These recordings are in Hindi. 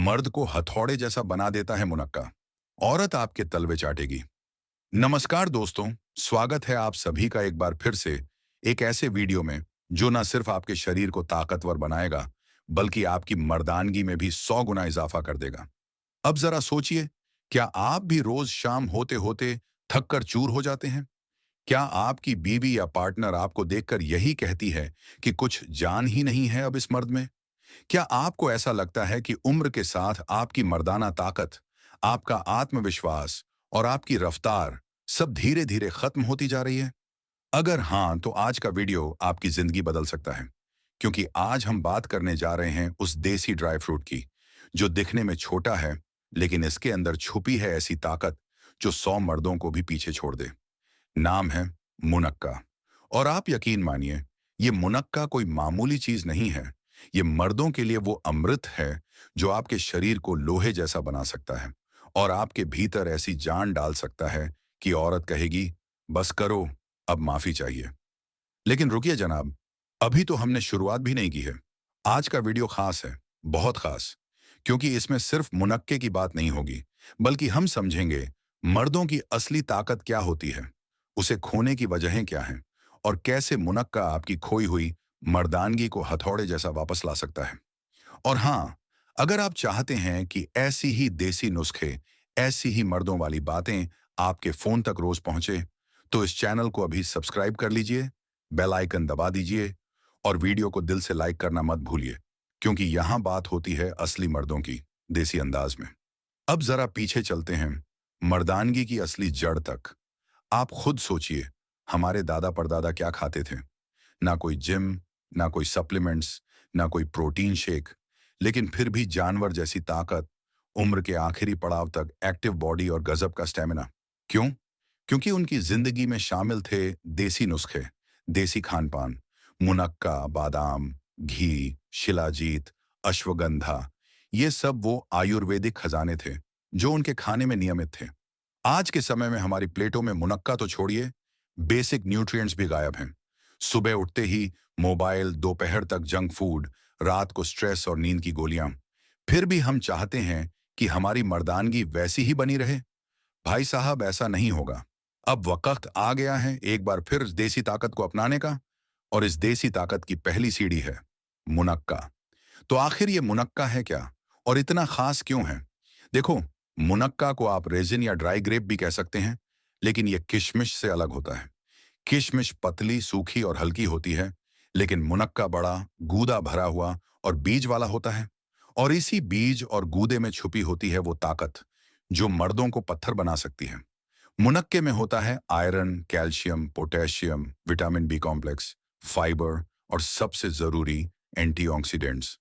मर्द को हथौड़े जैसा बना देता है मुनक्का। औरत आपके तलवे चाटेगी। नमस्कार दोस्तों, स्वागत है आप सभी का एक बार फिर से एक ऐसे वीडियो में जो न सिर्फ आपके शरीर को ताकतवर बनाएगा बल्कि आपकी मर्दानगी में भी 100 गुना इजाफा कर देगा। अब जरा सोचिए, क्या आप भी रोज शाम होते होते थक कर चूर हो जाते हैं? क्या आपकी बीवी या पार्टनर आपको देखकर यही कहती है कि कुछ जान ही नहीं है अब इस मर्द में? क्या आपको ऐसा लगता है कि उम्र के साथ आपकी मर्दाना ताकत, आपका आत्मविश्वास और आपकी रफ्तार सब धीरे धीरे खत्म होती जा रही है? अगर हाँ, तो आज का वीडियो आपकी जिंदगी बदल सकता है, क्योंकि आज हम बात करने जा रहे हैं उस देसी ड्राई फ्रूट की जो दिखने में छोटा है, लेकिन इसके अंदर छुपी है ऐसी ताकत जो 100 मर्दों को भी पीछे छोड़ दे। नाम है मुनक्का। और आप यकीन मानिए, ये मुनक्का कोई मामूली चीज नहीं है। ये मर्दों के लिए वो अमृत है जो आपके शरीर को लोहे जैसा बना सकता है और आपके भीतर ऐसी जान डाल सकता है कि औरत कहेगी, बस करो, अब माफी चाहिए। लेकिन रुकिए जनाब, अभी तो हमने शुरुआत भी नहीं की है। आज का वीडियो खास है, बहुत खास, क्योंकि इसमें सिर्फ मुनक्के की बात नहीं होगी, बल्कि हम समझेंगे मर्दों की असली ताकत क्या होती है, उसे खोने की वजहें क्या हैं और कैसे मुनक्का आपकी खोई हुई मर्दानगी को हथौड़े जैसा वापस ला सकता है। और हाँ, अगर आप चाहते हैं कि ऐसी ही देसी नुस्खे, ऐसी ही मर्दों वाली बातें आपके फोन तक रोज पहुंचे, तो इस चैनल को अभी सब्सक्राइब कर लीजिए, बेल आइकन दबा दीजिए और वीडियो को दिल से लाइक करना मत भूलिए, क्योंकि यहां बात होती है असली मर्दों की, देसी अंदाज में। अब जरा पीछे चलते हैं, मर्दानगी की असली जड़ तक। आप खुद सोचिए, हमारे दादा परदादा क्या खाते थे? ना कोई जिम, ना कोई सप्लीमेंट्स, ना कोई प्रोटीन शेक, लेकिन फिर भी जानवर जैसी ताकत, उम्र के आखिरी पड़ाव तक एक्टिव बॉडी और गजब का स्टेमिना। क्यों? क्योंकि उनकी जिंदगी में शामिल थे देसी नुस्खे, देसी खान-पान, मुनक्का, बादाम, घी, शिलाजीत, अश्वगंधा। ये सब वो आयुर्वेदिक खजाने थे जो उनके खाने में नियमित थे। आज के समय में हमारी प्लेटों में मुनक्का तो छोड़िए, बेसिक न्यूट्रिएंट्स भी गायब हैं। सुबह उठते ही मोबाइल, दोपहर तक जंक फूड, रात को स्ट्रेस और नींद की गोलियां। फिर भी हम चाहते हैं कि हमारी मर्दानगी वैसी ही बनी रहे। भाई साहब, ऐसा नहीं होगा। अब वक्त आ गया है एक बार फिर देसी ताकत को अपनाने का, और इस देसी ताकत की पहली सीढ़ी है मुनक्का। तो आखिर ये मुनक्का है क्या और इतना खास क्यों है? देखो, मुनक्का को आप रेजिन या ड्राई ग्रेप भी कह सकते हैं, लेकिन ये किशमिश से अलग होता है। किशमिश पतली, सूखी और हल्की होती है, लेकिन मुनक्का बड़ा, गूदा भरा हुआ और बीज वाला होता है। और इसी बीज और गूदे में छुपी होती है वो ताकत जो मर्दों को पत्थर बना सकती है। मुनक्के में होता है iron, calcium, potassium, vitamin B complex, fibre और सबसे जरूरी एंटीऑक्सीडेंट्स।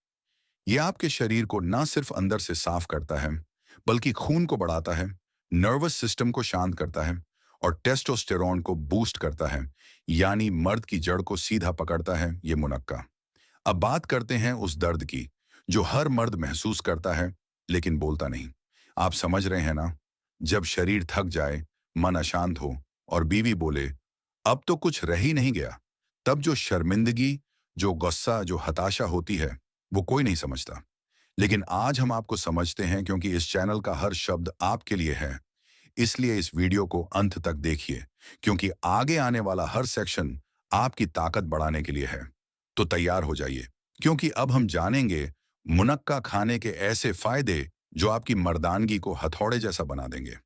ये आपके शरीर को ना सिर्फ अंदर से साफ करता है, बल्कि खून को बढ़ाता है, नर्वस सिस्टम को शांत करता है और टेस्टोस्टेरोन को बूस्ट करता है, यानी मर्द की जड़ को सीधा पकड़ता है ये मुनक्का। अब बात करते हैं उस दर्द की जो हर मर्द महसूस करता है, लेकिन बोलता नहीं। आप समझ रहे हैं ना? जब शरीर थक जाए, मन अशांत हो और बीवी बोले, अब तो कुछ रह ही नहीं गया, तब जो शर्मिंदगी, जो गुस्सा, जो हताशा होती है, वो कोई नहीं समझता। लेकिन आज हम आपको समझते हैं, क्योंकि इस चैनल का हर शब्द आपके लिए है। इसलिए इस वीडियो को अंत तक देखिए, क्योंकि आगे आने वाला हर सेक्शन आपकी ताकत बढ़ाने के लिए है। तो तैयार हो जाइए, क्योंकि अब हम जानेंगे मुनक्का खाने के ऐसे फायदे जो आपकी मर्दानगी को हथौड़े जैसा बना देंगे।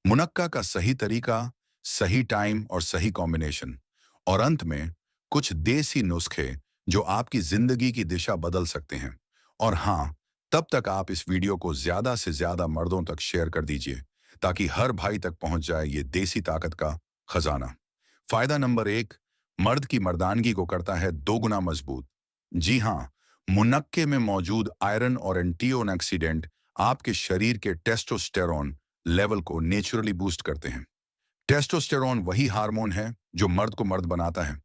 मुनक्का का सही तरीका, सही टाइम और सही कॉम्बिनेशन, और अंत में कुछ देसी नुस्खे जो आपकी जिंदगी की दिशा बदल सकते हैं। और हाँ, तब तक आप इस वीडियो को ज्यादा से ज्यादा मर्दों तक शेयर कर दीजिए, ताकि हर भाई तक पहुंच जाए ये देसी ताकत का खजाना। फायदा नंबर 1, मर्द की मर्दानगी को करता है 2 गुना मजबूत। जी हाँ, मुनक्के में मौजूद आयरन और एंटीऑक्सीडेंट आपके शरीर के टेस्टोस्टेरोन लेवल को नेचुरली बूस्ट करते हैं। टेस्टोस्टेरोन वही हार्मोन है जो मर्द को मर्द बनाता है।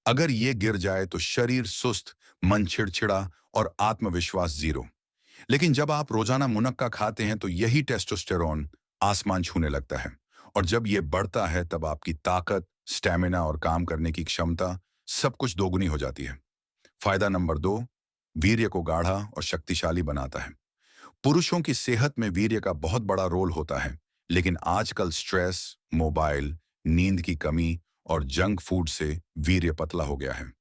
अगर ये गिर जाए तो शरीर सुस्त, मन चिड़चिड़ा और आत्मविश्वास जीरो। लेकिन जब आप रोजाना मुनक्का खाते हैं तो यही टेस्टोस्टेरोन आसमान छूने लगता है, और जब ये बढ़ता है तब आपकी ताकत, स्टैमिना और काम करने की क्षमता सब कुछ दोगुनी हो जाती है। फायदा नंबर 2, वीर्य को गाढ़ा और शक्तिशाली बनाता है। पुरुषों की सेहत में वीर्य का बहुत बड़ा रोल होता है, लेकिन आजकल स्ट्रेस, मोबाइल, नींद की कमी और जंक फूड से वीर्य पतला हो गया है।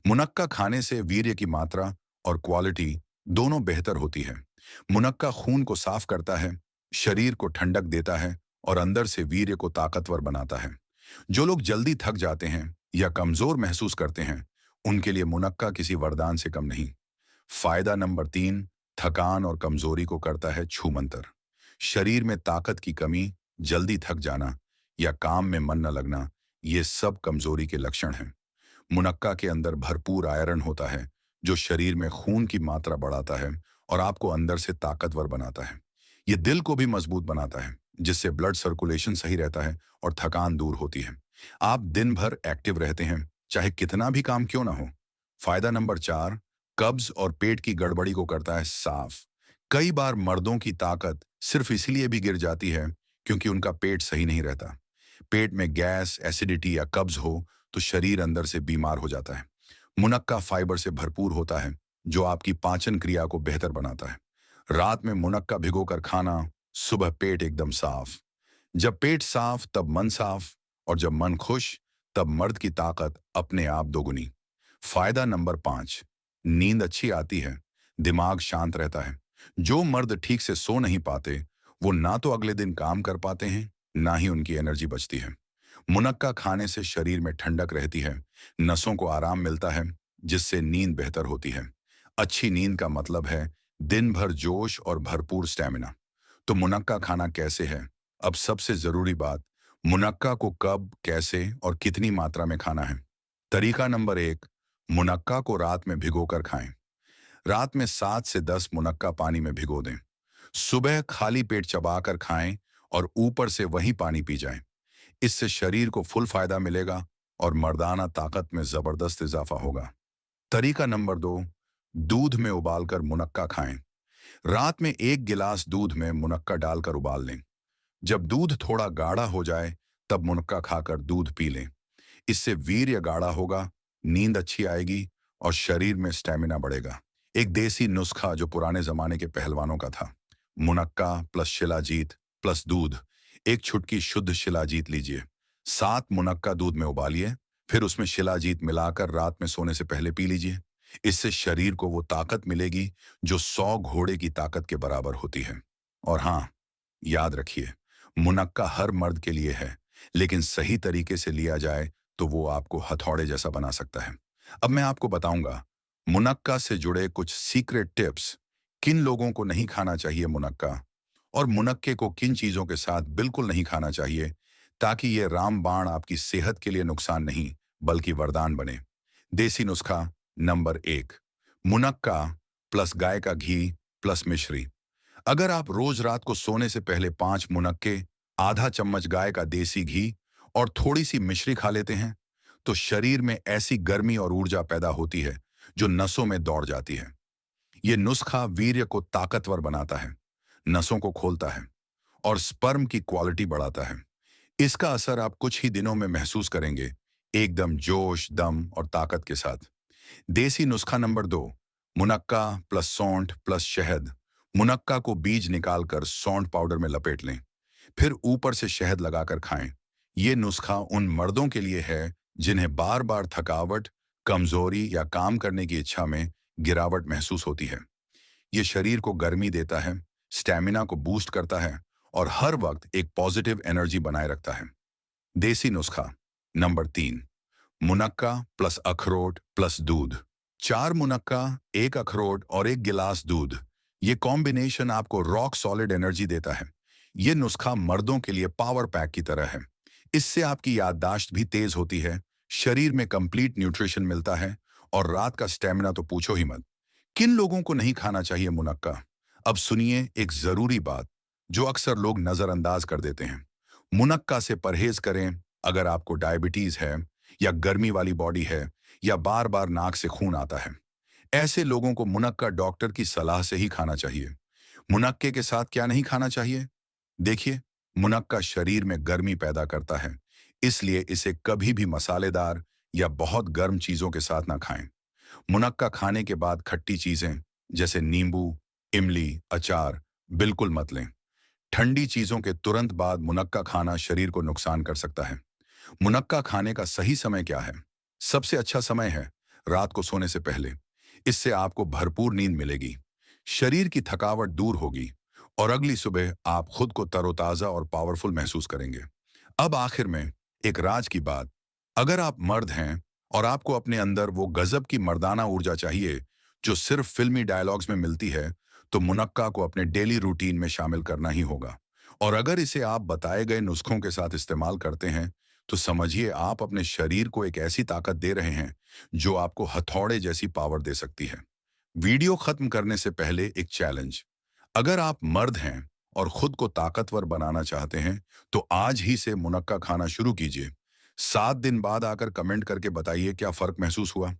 मुनक्का खाने से वीर्य की मात्रा और क्वालिटी दोनों बेहतर होती है। मुनक्का खून को साफ करता है, शरीर को ठंडक देता है और अंदर से वीर्य को ताकतवर बनाता है। जो लोग जल्दी थक जाते हैं या कमजोर महसूस करते हैं, उनके लिए मुनक्का किसी वरदान से कम नहीं। फायदा नंबर 3, थकान और कमजोरी को करता है छूमंतर। शरीर में ताकत की कमी, जल्दी थक जाना या काम में मन न लगना, ये सब कमजोरी के लक्षण हैं। मुनक्का के अंदर भरपूर आयरन होता है, जो शरीर में खून की मात्रा बढ़ाता है और आपको अंदर से ताकतवर बनाता है। ये दिल को भी मजबूत बनाता है, जिससे ब्लड सर्कुलेशन सही रहता है और थकान दूर होती है। आप दिन भर एक्टिव रहते हैं, चाहे कितना भी काम क्यों ना हो। फायदा नंबर 4, कब्ज और पेट की गड़बड़ी को करता है साफ। कई बार मर्दों की ताकत सिर्फ इसलिए भी गिर जाती है क्योंकि उनका पेट सही नहीं रहता। पेट में गैस, एसिडिटी या कब्ज हो तो शरीर अंदर से बीमार हो जाता है। मुनक्का फाइबर से भरपूर होता है, जो आपकी पाचन क्रिया को बेहतर बनाता है। रात में मुनक्का भिगोकर खाना, सुबह पेट एकदम साफ। जब पेट साफ तब मन साफ, और जब मन खुश तब मर्द की ताकत अपने आप दोगुनी। फायदा नंबर 5, नींद अच्छी आती है, दिमाग शांत रहता है। जो मर्द ठीक से सो नहीं पाते, वो ना तो अगले दिन काम कर पाते हैं, ना ही उनकी एनर्जी बचती है। मुनक्का खाने से शरीर में ठंडक रहती है, नसों को आराम मिलता है, जिससे नींद बेहतर होती है। अच्छी नींद का मतलब है दिन भर जोश और भरपूर स्टेमिना। तो मुनक्का खाना कैसे है? अब सबसे जरूरी बात, मुनक्का को कब, कैसे और कितनी मात्रा में खाना है। तरीका नंबर 1, मुनक्का को रात में भिगोकर खाएं। रात में 7 से 10 मुनक्का पानी में भिगो दें। सुबह खाली पेट चबाकर खाएं और ऊपर से वही पानी पी जाएं। इससे शरीर को फुल फायदा मिलेगा और मर्दाना ताकत में जबरदस्त इजाफा होगा। तरीका नंबर 2, दूध में उबालकर मुनक्का खाएं। रात में 1 गिलास दूध में मुनक्का डालकर उबाल लें। जब दूध थोड़ा गाढ़ा हो जाए, तब मुनक्का खाकर दूध पी लें। इससे वीर्य गाढ़ा होगा, नींद अच्छी आएगी और शरीर में स्टेमिना बढ़ेगा। एक देसी नुस्खा जो पुराने जमाने के पहलवानों का था। मुनक्का प्लस शिलाजीत प्लस दूध, एक चुटकी शुद्ध शिलाजीत लीजिए। 7 मुनक्का दूध में उबालिए, फिर उसमें शिलाजीत मिलाकर रात में सोने से पहले पी लीजिए। इससे शरीर को वो ताकत मिलेगी जो 100 घोड़े की ताकत के बराबर होती है। और हाँ, याद रखिए, मुनक्का हर मर्द के लिए है, लेकिन सही तरीके से लिया जाए तो वो आपको हथौड़े जैसा बना सकता है। अब मैं आपको बताऊंगा मुनक्का से जुड़े कुछ सीक्रेट टिप्स। किन लोगों को नहीं खाना चाहिए मुनक्का, और मुनक्के को किन चीजों के साथ बिल्कुल नहीं खाना चाहिए, ताकि ये रामबाण आपकी सेहत के लिए नुकसान नहीं बल्कि वरदान बने। देसी नुस्खा नंबर 1, मुनक्का प्लस गाय का घी प्लस मिश्री। अगर आप रोज रात को सोने से पहले 5 मुनक्के, आधा चम्मच गाय का देसी घी और थोड़ी सी मिश्री खा लेते हैं, तो शरीर में ऐसी गर्मी और ऊर्जा पैदा होती है जो नसों में दौड़ जाती है। ये नुस्खा वीर्य को ताकतवर बनाता है, नसों को खोलता है और स्पर्म की क्वालिटी बढ़ाता है। इसका असर आप कुछ ही दिनों में महसूस करेंगे, एकदम जोश, दम और ताकत के साथ। देसी नुस्खा नंबर 2, मुनक्का प्लस सौंठ प्लस शहद। मुनक्का को बीज निकालकर सौंठ पाउडर में लपेट लें, फिर ऊपर से शहद लगाकर खाएं। ये नुस्खा उन मर्दों के लिए है जिन्हें बार बार थकावट, कमजोरी या काम करने की इच्छा में गिरावट महसूस होती है। ये शरीर को गर्मी देता है, स्टैमिना को बूस्ट करता है और हर वक्त एक पॉजिटिव एनर्जी बनाए रखता है। देसी नुस्खा नंबर 3, मुनक्का प्लस अखरोट प्लस दूध। 4 मुनक्का, 1 अखरोट और 1 गिलास दूध। ये कॉम्बिनेशन आपको रॉक सॉलिड एनर्जी देता है। ये नुस्खा मर्दों के लिए पावर पैक की तरह है। इससे आपकी याददाश्त भी तेज होती है, शरीर में कंप्लीट न्यूट्रिशन मिलता है और रात का स्टेमिना तो पूछो ही मत। किन लोगों को नहीं खाना चाहिए मुनक्का? अब सुनिए एक जरूरी बात जो अक्सर लोग नजरअंदाज कर देते हैं। मुनक्का से परहेज करें अगर आपको डायबिटीज है या गर्मी वाली बॉडी है या बार बार नाक से खून आता है। ऐसे लोगों को मुनक्का डॉक्टर की सलाह से ही खाना चाहिए। मुनक्के के साथ क्या नहीं खाना चाहिए? देखिए, मुनक्का शरीर में गर्मी पैदा करता है, इसलिए इसे कभी भी मसालेदार या बहुत गर्म चीजों के साथ ना खाएं। मुनक्का खाने के बाद खट्टी चीजें जैसे नींबू, इमली, अचार बिल्कुल मत लें। ठंडी चीजों के तुरंत बाद मुनक्का खाना शरीर को नुकसान कर सकता है। मुनक्का खाने का सही समय क्या है? सबसे अच्छा समय है रात को सोने से पहले। इससे आपको भरपूर नींद मिलेगी, शरीर की थकावट दूर होगी और अगली सुबह आप खुद को तरोताजा और पावरफुल महसूस करेंगे। अब आखिर में एक राज की बात, अगर आप मर्द हैं और आपको अपने अंदर वो गजब की मर्दाना ऊर्जा चाहिए जो सिर्फ फिल्मी डायलॉग्स में मिलती है, तो मुनक्का को अपने डेली रूटीन में शामिल करना ही होगा। और अगर इसे आप बताए गए नुस्खों के साथ इस्तेमाल करते हैं, तो समझिए आप अपने शरीर को एक ऐसी ताकत दे रहे हैं जो आपको हथौड़े जैसी पावर दे सकती है। वीडियो खत्म करने से पहले एक चैलेंज, अगर आप मर्द हैं और खुद को ताकतवर बनाना चाहते हैं, तो आज ही से मुनक्का खाना शुरू कीजिए। 7 दिन बाद आकर कमेंट करके बताइए क्या फर्क महसूस हुआ।